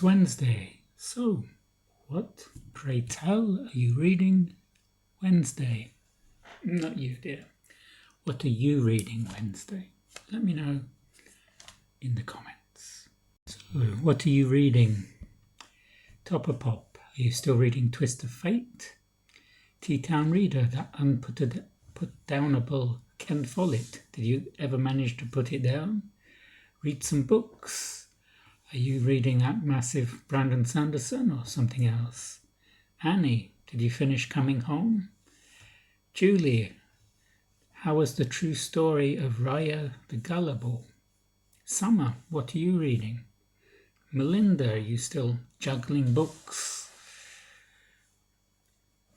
Wednesday. So, what, pray tell, are you reading Wednesday? Not you, dear. What are you reading Wednesday? Let me know in the comments. So, what are you reading? Topper Pop, are you still reading Twist of Fate? T-Town Reader, that unput-downable Ken Follett. Did you ever manage to put it down? Read some books. Are you reading that massive Brandon Sanderson or something else? Annie, did you finish Coming Home? Julie, how was the true story of Raya the Gullible? Summer, what are you reading? Melinda, are you still juggling books?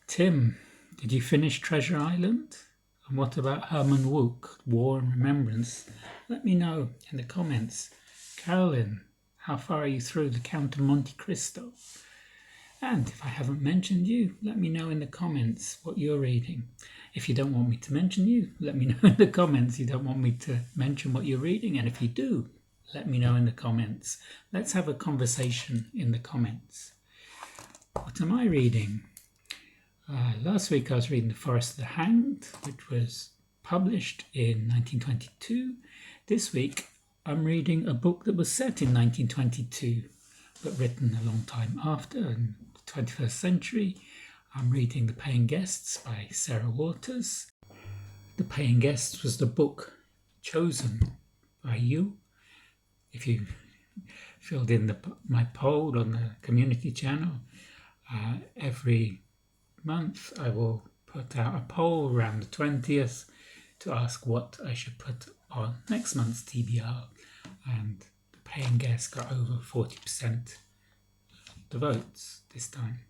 Tim, did you finish Treasure Island? And what about Herman Wouk, War and Remembrance? Let me know in the comments. Carolyn, how far are you through the Count of Monte Cristo? And if I haven't mentioned you, let me know in the comments what you're reading. If you don't want me to mention you, let me know in the comments you don't want me to mention what you're reading. And if you do, let me know in the comments. Let's have a conversation in the comments. What am I reading? Last week I was reading The Forest of the Hanged, which was published in 1922. This week I'm reading a book that was set in 1922, but written a long time after, in the 21st century. I'm reading The Paying Guests by Sarah Waters. The Paying Guests was the book chosen by you. If you filled in my poll on the community channel, every month I will put out a poll around the 20th to ask what I should put on next month's TBR, and The Paying Guest got over 40% of the votes this time.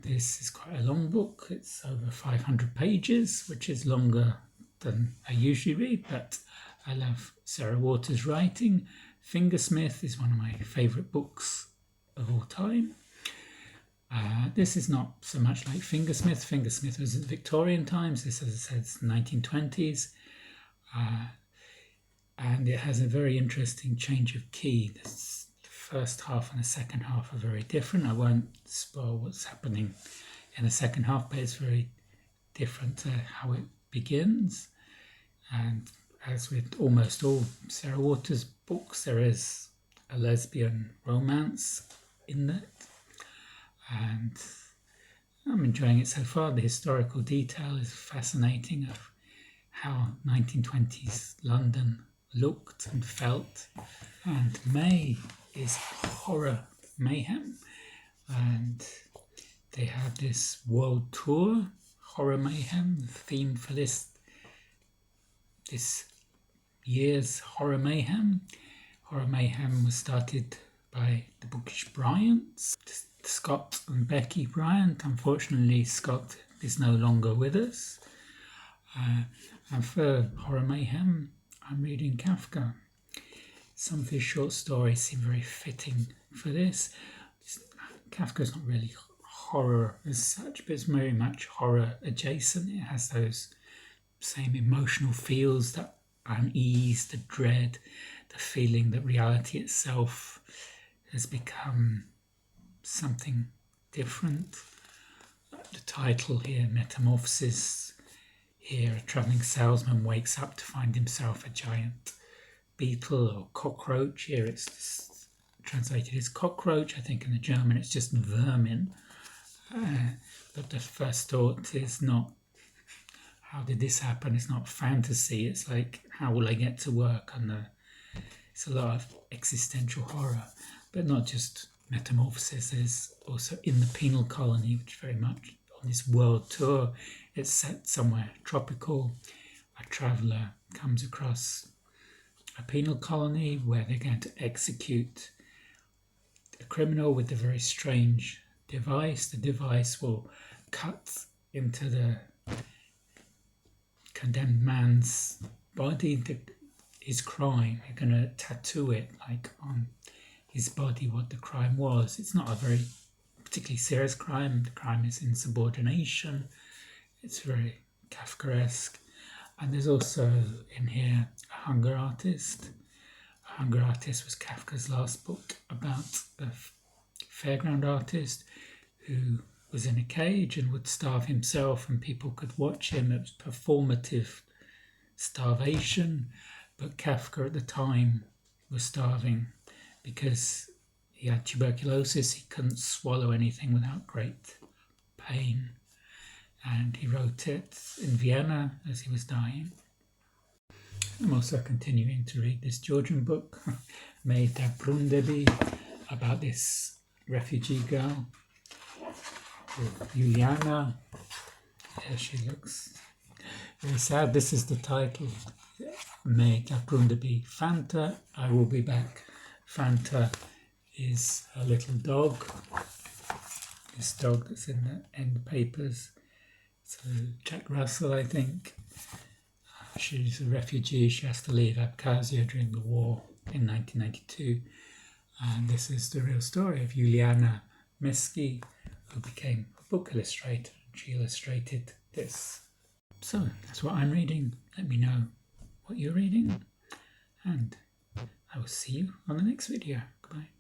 This is quite a long book. It's over 500 pages, which is longer than I usually read, but I love Sarah Waters' writing. Fingersmith is one of my favourite books of all time. This is not so much like Fingersmith. Fingersmith was in Victorian times. This, as I said, is the 1920s. And it has a very interesting change of key. The first half and the second half are very different. I won't spoil what's happening in the second half, but it's very different to how it begins. And as with almost all Sarah Waters books, there is a lesbian romance in it. And I'm enjoying it so far. The historical detail is fascinating of how 1920s London looked and felt. And May is Horror Mayhem. And they have this world tour, Horror Mayhem. The theme for this year's Horror Mayhem. Horror Mayhem was started by the Bookish Bryants, Scott and Becky Bryant. Unfortunately, Scott is no longer with us. And for Horror Mayhem, I'm reading Kafka. Some of his short stories seem very fitting for this. Kafka's not really horror as such, but it's very much horror adjacent. It has those same emotional feels, that unease, the dread, the feeling that reality itself has become something different. The title here, Metamorphosis. Here, a travelling salesman wakes up to find himself a giant beetle or cockroach. Here it's translated as cockroach. I think in the German it's just vermin. But the first thought is not, how did this happen? It's not fantasy. It's like, how will I get to work? And it's a lot of existential horror, but not just Metamorphosis. There's also In the Penal Colony, which very much on this world tour, it's set somewhere tropical. A traveller comes across a penal colony where they're going to execute a criminal with a very strange device. The device will cut into the condemned man's body, his crime. You're going to tattoo it like on his body what the crime was. It's not a very particularly serious crime. The crime is insubordination. It's very Kafkaesque. And there's also in here a hunger artist Hunger Artist was Kafka's last book about a fairground artist who was in a cage and would starve himself and people could watch him. It was performative starvation, but Kafka at the time was starving because he had tuberculosis. He couldn't swallow anything without great pain, and he wrote it in Vienna as he was dying. I'm also continuing to read this Georgian book, Metamorphosis, about this refugee girl, Yuliana. There she looks very sad. This is the title, Metamorphosis. Fanta, I will be back. Fanta is a little dog. This dog that's in the end papers. It's Jack Russell, I think. She's a refugee. She has to leave Abkhazia during the war in 1992. And this is the real story of Yuliana Meskhi, who became a book illustrator. She illustrated this. So that's what I'm reading. Let me know what you're reading. And I will see you on the next video. Goodbye.